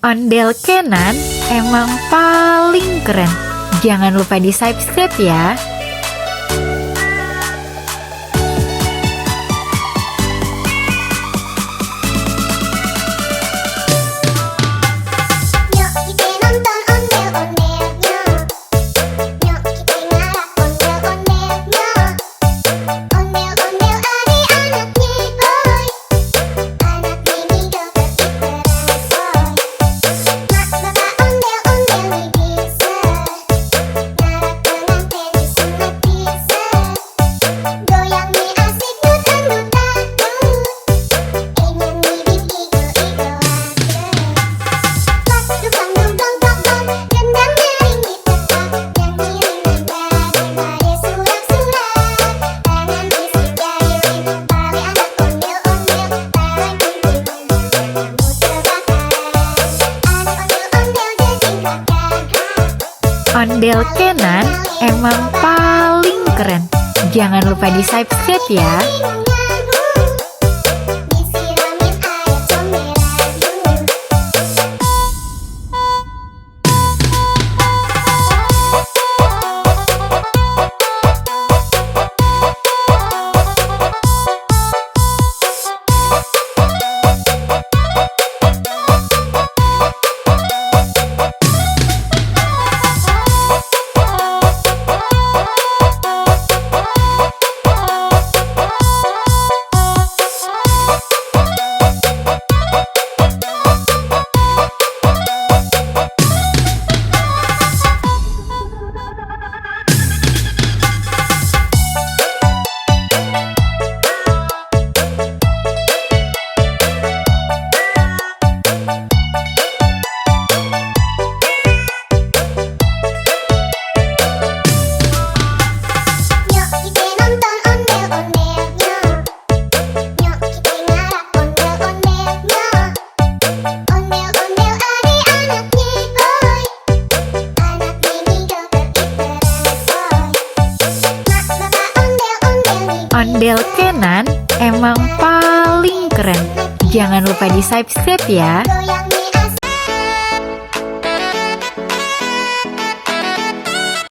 Ondel Kenan emang paling keren. Jangan lupa di subscribe ya. Ondel Kenan emang paling keren. Jangan lupa di subscribe ya. Ondel Kenan emang paling keren. Jangan lupa di subscribe ya.